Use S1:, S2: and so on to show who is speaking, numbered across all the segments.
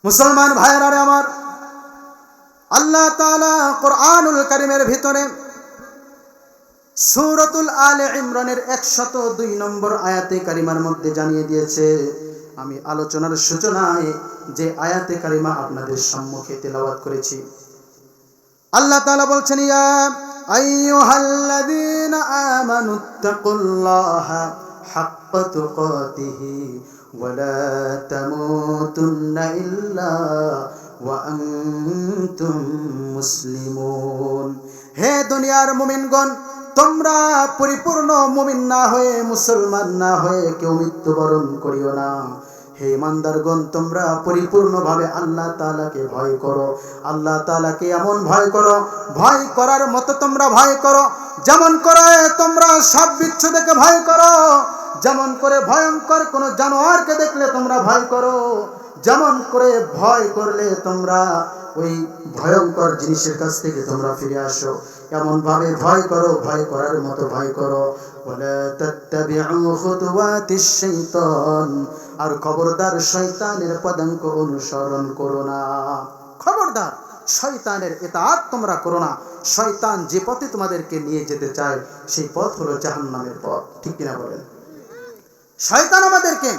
S1: মুসলমান ভাইয়েরা আমার, আল্লাহ তাআলা কোরআনুল কারীমের ভিতরে সূরাতুল আলে ইমরানের 102 নম্বর আয়াতে কারিমার মধ্যে জানিয়ে দিয়েছে। আমি আলোচনার সূচনায় যে আয়াতে কারিমা আপনাদের সম্মুখে তেলাওয়াত করেছি, আল্লাহ তাআলা বলছেন, ইয়া আইয়ুহাল্লাযীনা আমানুত্তাকুল্লাহা হাক্কা তুকাতিহি ওয়া লা তামুতুন্না ইল্লা ওয়া আনতুম মুসলিমুন। হে দুনিয়ার মুমিনগণ, তোমরা পরিপূর্ণ মুমিন না হয়ে, মুসলমান না হয়ে কেউ মৃত্যুবরণ করিও না। হে ইমানদারগণ, তোমরা পরিপূর্ণভাবে আল্লাহ তাআলাকে ভয় করো। আল্লাহ তাআলাকে এমন ভয় করো, ভয় করার মতো তোমরা ভয় করো যেমন করে তোমরা সাপ বিচ্ছু দেখে ভয় করো, যেমন করে ভয়ঙ্কর কোন জানোয়ারকে দেখলে তোমরা ভয় করো, যেমন করে ভয় করলে তোমরা ওই ভয়ঙ্কর জিনিসের কাছ থেকে তোমরা ফিরে আসো, এমন ভাবে ভয় করো, ভয় করার মতো ভয় করো। ওয়ালা তাত্তাবিউ খুতুওয়াতিশ শাইতান, আর খবরদার শয়তানের পদাঙ্ক অনুসরণ করো না। খবরদার শয়তানের ইতাআত তোমরা করো না। শয়তান যে পথে তোমাদেরকে নিয়ে যেতে চায় সেই পথ হলো জাহান্নামের পথ, ঠিক কিনা বলেন? শয়তান আমাদেরকে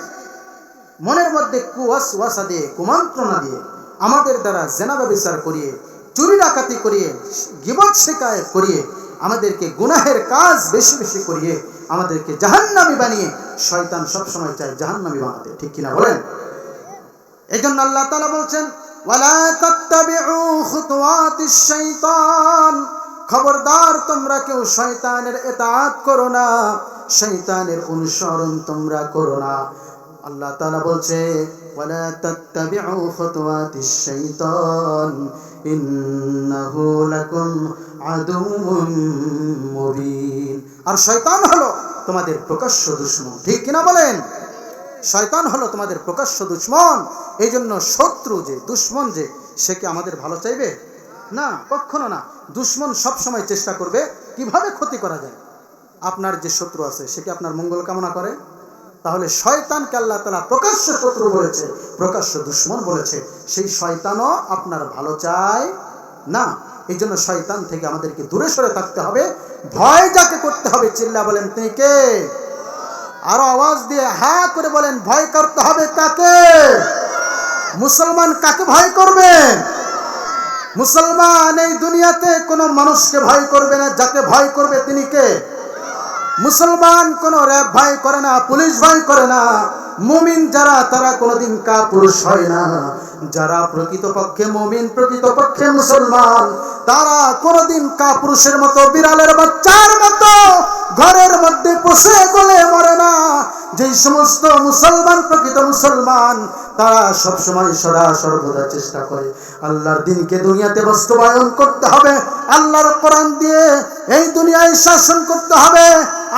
S1: মনের মধ্যে কুওয়াসওয়াসা দিয়ে, কুমন্ত্রণা দিয়ে, আমাদের দ্বারা জিনা ব্যভিচার করিয়ে, চুরি ডাকাতি করিয়ে, গীবত শিকায়ত করিয়ে, আমাদেরকে গুনাহের কাজ বেশি বেশি করিয়ে আমাদেরকে জাহান্নামী বানিয়ে শয়তান সবসময় চায় জাহান্নামী বানাতে, ঠিক কিনা বলেন? এই জন্য আল্লাহ তাআলা বলছেন, ওয়ালা তাত্তাবিউ খুতুওয়াতিশ শাইতান, খবরদার তোমরা কেউ শয়তানের ইতাআত করো না, শয়তানের অনুসরণ তোমরা করো না। আল্লাহ তাআলা বলছে, ওয়ালা তাত্তাবিউ খুতুওয়াতিশ শাইতান ইন্নাহু লাকুম আদুউম মুবিন। আর শয়তান হলো তোমাদের প্রকাশ্য দুশমন, ঠিক কিনা বলেন? শয়তান হলো তোমাদের প্রকাশ্য দুশমন। এই জন্য শত্রু যে, দুশমন যে, সে কি আমাদের ভালো চাইবে? না, কখনো না। দুশমন সব সময় চেষ্টা করবে কিভাবে ক্ষতি করা যায়। আপনার যে শত্রু আছে সে কি আপনার মঙ্গল কামনা করে? তাহলে শয়তানকে আল্লাহ তাআলা প্রকাশ্য শত্রু বলেছে, প্রকাশ্য দুশমন বলেছে। সেই শয়তানও আপনার ভালো চায় না। এই জন্য শয়তান থেকে আমাদেরকে দূরে সরে থাকতে হবে। ভয় যাকে করতে হবে, চিল্লা বলেন তিনি কে? আরো আওয়াজ দিয়ে হা করে বলেন, ভয় করতে হবে কাকে? মুসলমান কাকে ভয় করবে? মুসলমান এই দুনিয়াতে কোনো মানুষকে ভয় করবে না, যাকে ভয় করবে তিনি কে? মুসলমান কোন র‍্যাব ভয় করে না, পুলিশ ভয় করে না। মুমিন যারা, তারা কোনোদিন কাপুরুষ হয় না। যারা প্রকৃতপক্ষে মুমিন, প্রকৃতপক্ষে মুসলমান, তারা কোনোদিন কাপুরুষের মতো, বিড়ালের বাচ্চার মতো ঘরের মধ্যে বসে গলে মরে না। যেই সমস্ত মুসলমান প্রকৃত মুসলমান, তারা সবসময় সদা সর্বদা চেষ্টা করে আল্লাহর দ্বীনকে দুনিয়াতে বাস্তবায়ন করতে হবে, আল্লাহর কোরআন দিয়ে এই দুনিয়ায় শাসন করতে হবে।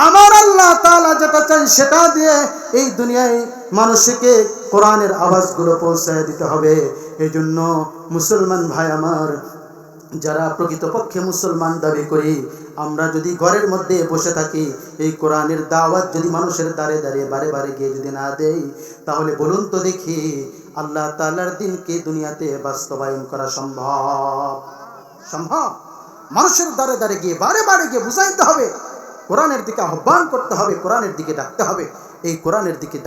S1: আমার আল্লাহ তাআলা যেটা চাই সেটা দিয়ে এই দুনিয়ায় মানুষকে কোরআনের আওয়াজগুলো পৌঁছায় দিতে হবে। এই জন্য মুসলমান ভাই আমার, যারা প্রকৃতপক্ষে মুসলমান দাবি করি, আমরা যদি ঘরের মধ্যে বসে থাকি, এই কোরআনের দাওয়াত যদি মানুষের দ্বারে দ্বারে বারে বারে গিয়ে যদি না দেই, তাহলে বলুন তো দেখি আল্লাহ তাআলার দ্বীনকে দুনিয়াতে বাস্তবায়ন করা সম্ভব? সম্ভব? মানুষের দ্বারে দ্বারে গিয়ে, বারে বারে গিয়ে বুঝাইতে হবে, কোরআনের দিকে আহ্বান করতে হবে, কোরআনের দিকে ডাকতে হবে। এই কোরআনের দিকে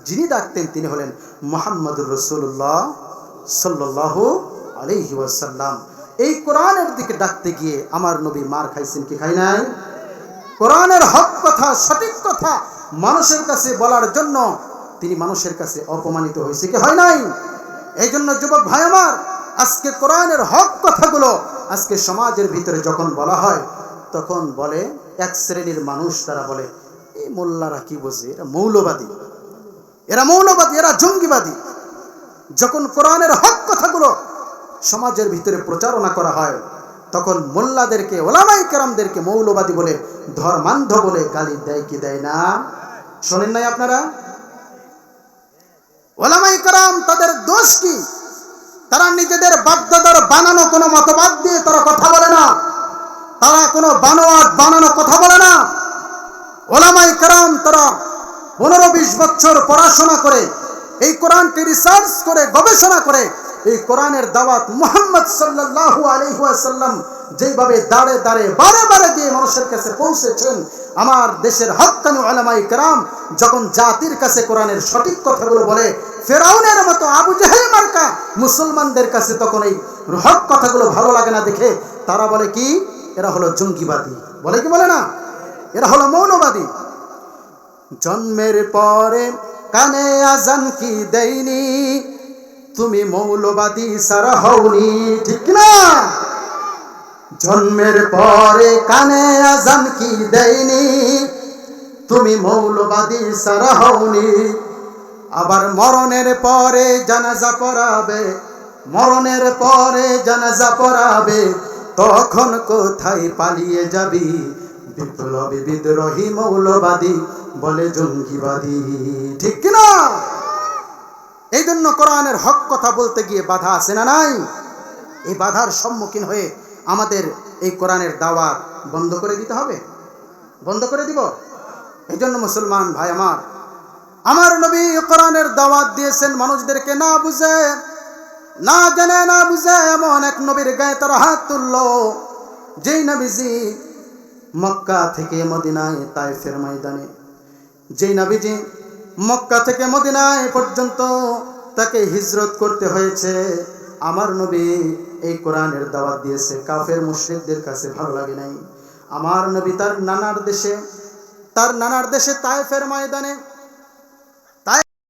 S1: যিনি ডাকতেন তিনি হলেন মুহাম্মদুর রাসূলুল্লাহ সাল্লাল্লাহু আলাইহি ওয়াসাল্লাম। এই কোরআনের দিকে ডাকতে গিয়ে আমার নবী মার খাইছেন কি খাই নাই? কোরআনের হক কথা, সঠিক কথা মানুষের কাছে বলার জন্য তিনি মানুষের কাছে অপমানিত হয়েছে কি হয় নাই? এই জন্য যুবক ভাই আমার, আজকে কোরআনের হক কথাগুলো আজকে সমাজের ভিতরে যখন বলা হয়, তখন বলে এক শ্রেণীর মানুষ, তারা বলে এই মোল্লারা কি বোঝে, এরা মৌলবাদী, এরা মৌলবাদী, এরা জঙ্গিবাদী। যখন কোরআনের হক কথাগুলো সমাজের ভিতরে প্রচারণা করা হয়, তখন মোল্লাদেরকে, ওলামায়ে কেরামদেরকে মৌলবাদী বলে, ধর্মান্ধ বলে গালি দেয় কি দেয় না? শোনেন নাই আপনারা? ওলামায়ে কেরাম তাদের দোষ কি? তারা নিজেদের বাপদাদার বানানো কোনো মতবাদ দিয়ে তারা কথা বলে না, তারা কোনো বানানো কথা বলে না। ওলামায়ে কেরাম তারা 15-20 বছর পড়াশোনা করে এই কোরআনকে রিসার্চ করে গবেষণা করে এই কোরআনের দাওয়াত মুহাম্মদ সাল্লাল্লাহু আলাইহি ওয়াসাল্লাম যেভাবে দাঁড়ে দাঁড়ে বারে বারে গিয়ে মানুষের কাছে পৌঁছেছেন, আমার দেশের হক্কানি উলামায়ে কেরাম যখন জাতির কাছে কোরআনের সঠিক কথাগুলো বলে, ফেরাউনের মতো আবু জেহেল মার্কা মুসলমানদের কাছে তখন এই হক কথাগুলো ভালো লাগে না দেখে তারা বলে কি, এরা হলো জঙ্গিবাদী, বলে কি বলে না, এরা হলো মৌলবাদী। জন্মের পরে কানে আজান কি দেয়নি, তুমি মৌলবাদী সারা হওনি, ঠিক না? জন্মের পরে কানে আজান কি দেয়নি, তুমি মৌলবাদী সারা হওনি। আবার মরণের পরে জানাজা পড়াবে, মরণের পরে জানাজা পড়াবে, তখন কোথায় পালিয়ে যাবি? বিপ্লবী বিদ্রোহী মৌলবাদী বলে জঙ্গিবাদী, ঠিক কিনা? এই জন্য কোরআনের হক কথা বলতে গিয়ে বাধা আছে না নাই? এই বাধার সম্মুখীন হয়ে আমাদের এই কোরআনের দাওয়াত বন্ধ করে দিতে হবে, বন্ধ করে দিব। এই জন্য মুসলমান ভাই আমার, আমার নবী কোরআনের দাওয়াত দিয়েছেন মানুষদেরকে না বুঝে, না জেনে, না বুঝে এমন এক নবীর গায়ে তারা হাত তুলল যেই নবীজি মক্কা থেকে মদিনায় তায়েফের ময়দানে, যেই নবীজি মক্কা থেকে মদিনায় পর্যন্ত তাকে হিজরত করতে হয়েছে, আমার নবী এই কোরআনের দাওয়াত দিয়েছে। কাফের মুশরিকদের কাছে ভালো লাগে নাই। আমার নবী তার নানার দেশে তায়েফের ময়দানে